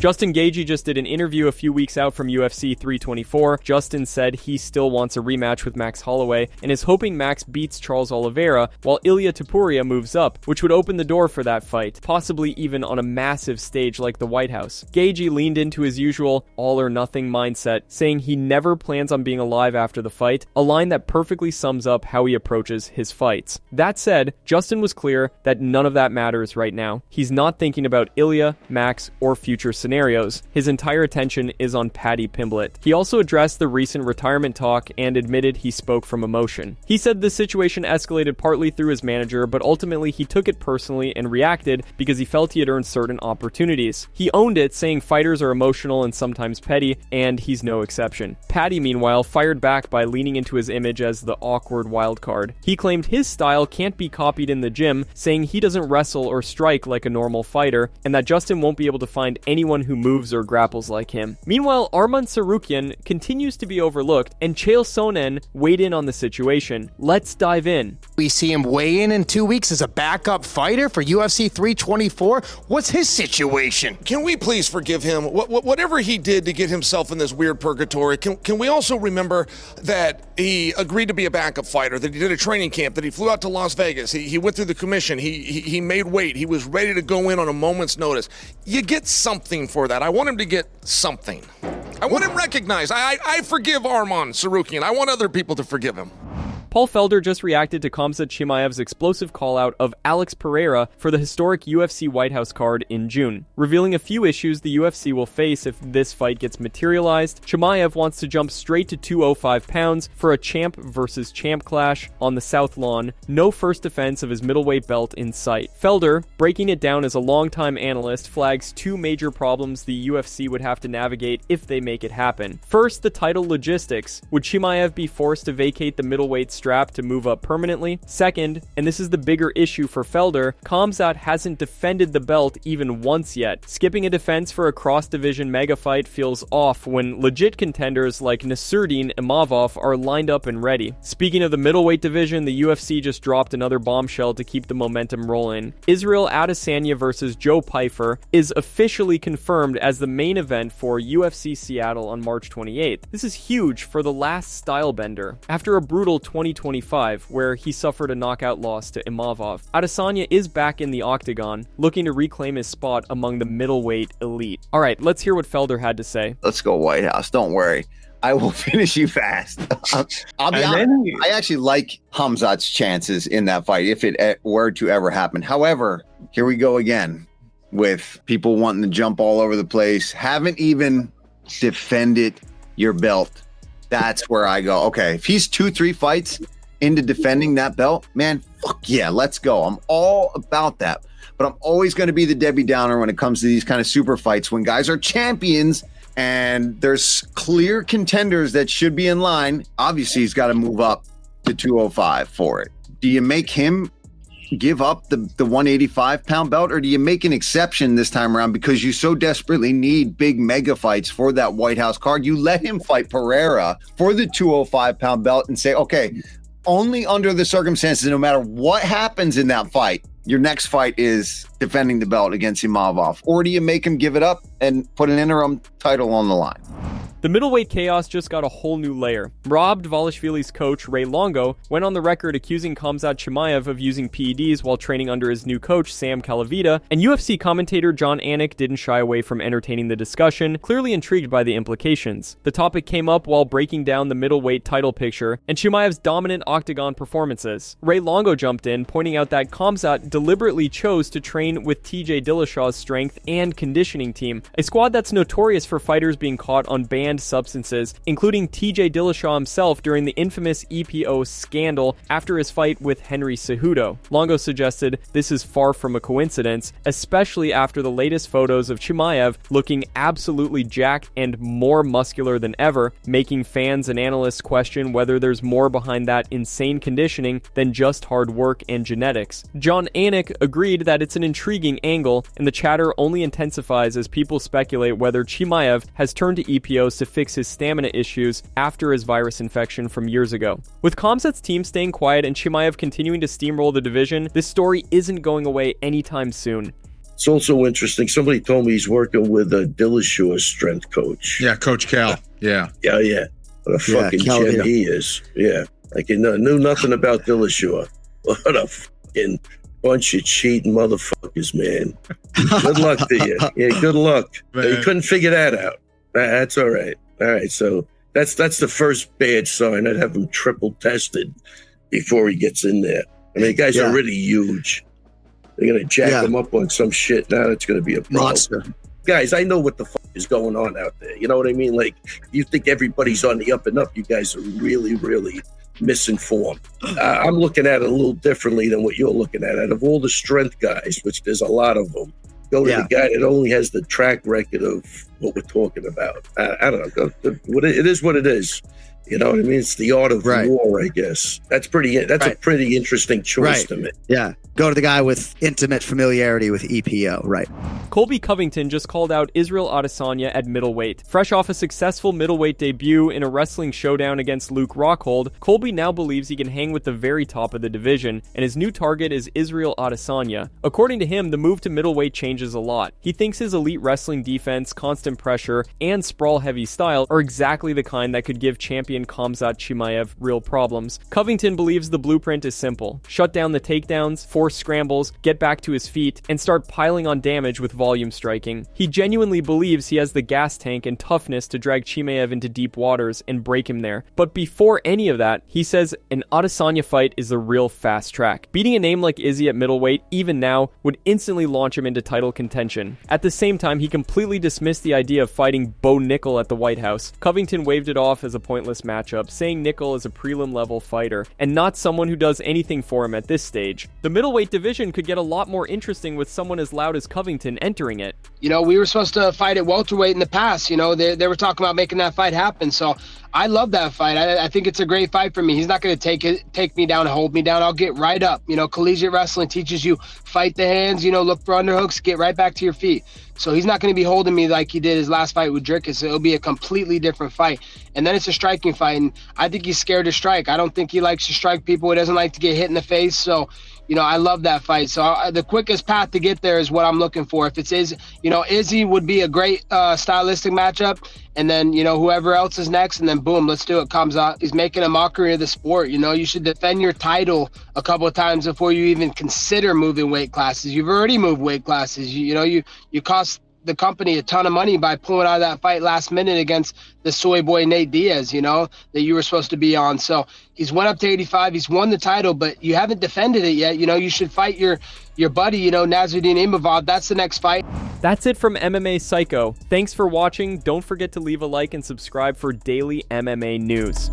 Justin Gaethje just did an interview a few weeks out from UFC 324. Justin said he still wants a rematch with Max Holloway and is hoping Max beats Charles Oliveira while Ilia Topuria moves up, which would open the door for that fight, possibly even on a massive stage like the White House. Gaethje leaned into his usual all-or-nothing mindset, saying he never plans on being alive after the fight, a line that perfectly sums up how he approaches his fights. That said, Justin was clear that none of that matters right now. He's not thinking about Ilia, Max, or future scenarios. His entire attention is on Paddy Pimblett. He also addressed the recent retirement talk and admitted he spoke from emotion. He said the situation escalated partly through his manager, but ultimately he took it personally and reacted because he felt he had earned certain opportunities. He owned it, saying fighters are emotional and sometimes petty, and he's no exception. Paddy, meanwhile, fired back by leaning into his image as the awkward wildcard. He claimed his style can't be copied in the gym, saying he doesn't wrestle or strike like a normal fighter, and that Justin won't be able to find anyone who moves or grapples like him. Meanwhile, Arman Tsarukyan continues to be overlooked, and Chael Sonnen weighed in on the situation. Let's dive in. We see him weigh in 2 weeks as a backup fighter for UFC 324. What's his situation? Can we please forgive him? Whatever he did to get himself in this weird purgatory, can we also remember that he agreed to be a backup fighter, that he did a training camp, that he flew out to Las Vegas, he went through the commission, he made weight, he was ready to go in on a moment's notice. You get something for that. I want him to get something. I want him recognized. I forgive Arman Tsarukyan. I want other people to forgive him. Paul Felder just reacted to Khamzat Chimaev's explosive call-out of Alex Pereira for the historic UFC White House card in June, revealing a few issues the UFC will face if this fight gets materialized. Chimaev wants to jump straight to 205 pounds for a champ versus champ clash on the South Lawn, no first defense of his middleweight belt in sight. Felder, breaking it down as a longtime analyst, flags two major problems the UFC would have to navigate if they make it happen. First, the title logistics. Would Chimaev be forced to vacate the middleweight strap to move up permanently? Second, and this is the bigger issue for Felder, Khamzat hasn't defended the belt even once yet. Skipping a defense for a cross-division mega fight feels off when legit contenders like Nasruddin Imavov are lined up and ready. Speaking of the middleweight division, the UFC just dropped another bombshell to keep the momentum rolling. Israel Adesanya versus Joe Pyfer is officially confirmed as the main event for UFC Seattle on March 28th. This is huge for the last stylebender. After a brutal 2025, where he suffered a knockout loss to Imavov, Adesanya is back in the octagon, looking to reclaim his spot among the middleweight elite. Alright, let's hear what Felder had to say. Let's go White House, don't worry. I will finish you fast. I'll be honest, I actually like Khamzat's chances in that fight if it were to ever happen. However, here we go again with people wanting to jump all over the place, haven't even defended your belt. That's where I go, okay, if he's 2-3 fights into defending that belt, man, fuck yeah, let's go. I'm all about that. But I'm always going to be the Debbie Downer when it comes to these kind of super fights when guys are champions and there's clear contenders that should be in line. Obviously, he's got to move up to 205 for it. Do you make him give up the 185-pound belt, or do you make an exception this time around because you so desperately need big mega fights for that White House card? You let him fight Periera for the 205-pound belt and say, okay, only under the circumstances, no matter what happens in that fight, your next fight is defending the belt against Imavov. Or do you make him give it up and put an interim title on the line? The middleweight chaos just got a whole new layer. Rob Dvalishvili's coach, Ray Longo, went on the record accusing Khamzat Chimaev of using PEDs while training under his new coach, Sam Calavita, and UFC commentator John Anik didn't shy away from entertaining the discussion, clearly intrigued by the implications. The topic came up while breaking down the middleweight title picture and Chimaev's dominant octagon performances. Ray Longo jumped in, pointing out that Khamzat deliberately chose to train with TJ Dillashaw's strength and conditioning team, a squad that's notorious for fighters being caught on banned substances, including TJ Dillashaw himself during the infamous EPO scandal after his fight with Henry Cejudo. Longo suggested this is far from a coincidence, especially after the latest photos of Chimaev looking absolutely jacked and more muscular than ever, making fans and analysts question whether there's more behind that insane conditioning than just hard work and genetics. John Anik agreed that it's an intriguing angle, and the chatter only intensifies as people speculate whether Chimaev has turned to EPOs to fix his stamina issues after his virus infection from years ago. With Khamzat's team staying quiet and Chimaev continuing to steamroll the division, this story isn't going away anytime soon. It's also interesting. Somebody told me he's working with a Dillashaw strength coach. Yeah, Coach Cal. Yeah. Yeah. What a fucking gem he is. Yeah. Like, knew nothing about Dillashaw. What a fucking bunch of cheating motherfuckers, man. Good luck to you. Yeah, good luck. You couldn't figure that out. That's all right. All right, so that's the first bad sign. I'd have him triple tested before he gets in there. I mean, the guy's already huge. They're going to jack him up on some shit. Now it's going to be a problem. Monster. Guys, I know what the fuck is going on out there. You know what I mean? Like, you think everybody's on the up and up. You guys are really, really misinformed. I'm looking at it a little differently than what you're looking at. Out of all the strength guys, which there's a lot of them, go to the guy that only has the track record of what we're talking about. I don't know. It is what it is. You know what I mean? It's the art of war, I guess. That's a pretty interesting choice to me. Yeah. Go to the guy with intimate familiarity with EPO, right? Colby Covington just called out Israel Adesanya at middleweight. Fresh off a successful middleweight debut in a wrestling showdown against Luke Rockhold, Colby now believes he can hang with the very top of the division, and his new target is Israel Adesanya. According to him, the move to middleweight changes a lot. He thinks his elite wrestling defense, constant pressure, and sprawl-heavy style are exactly the kind that could give champion Khamzat Chimaev real problems. Covington believes the blueprint is simple. Shut down the takedowns, force scrambles, get back to his feet, and start piling on damage with volume striking. He genuinely believes he has the gas tank and toughness to drag Chimaev into deep waters and break him there. But before any of that, he says an Adesanya fight is the real fast track. Beating a name like Izzy at middleweight, even now, would instantly launch him into title contention. At the same time, he completely dismissed the idea of fighting Bo Nickel at the White House. Covington waved it off as a pointless matchup, saying Nickel is a prelim level fighter, and not someone who does anything for him at this stage. The middleweight division could get a lot more interesting with someone as loud as Covington entering it. You know, we were supposed to fight at welterweight in the past. You know, they were talking about making that fight happen. So I love that fight. I think it's a great fight for me. He's not going to take me down, hold me down. I'll get right up. You know, collegiate wrestling teaches you fight the hands, you know, look for underhooks, get right back to your feet. So he's not going to be holding me like he did his last fight with Dricus. It'll be a completely different fight. And then it's a striking fight. And I think he's scared to strike. I don't think he likes to strike people. He doesn't like to get hit in the face. So, you know, I love that fight. So the quickest path to get there is what I'm looking for. If it's Izzy would be a great stylistic matchup. And then, you know, whoever else is next, and then boom, let's do it. Comes out. He's making a mockery of the sport. You know, you should defend your title a couple of times before you even consider moving weight classes. You've already moved weight classes. You cost the company a ton of money by pulling out of that fight last minute against the soy boy Nate Diaz, you know, that you were supposed to be on. So he's went up to 85. He's won the title, but you haven't defended it yet. You know, you should fight your buddy, you know, Nasruddin Imavov. That's the next fight. That's it from MMA Psycho. Thanks for watching. Don't forget to leave a like and subscribe for daily MMA news.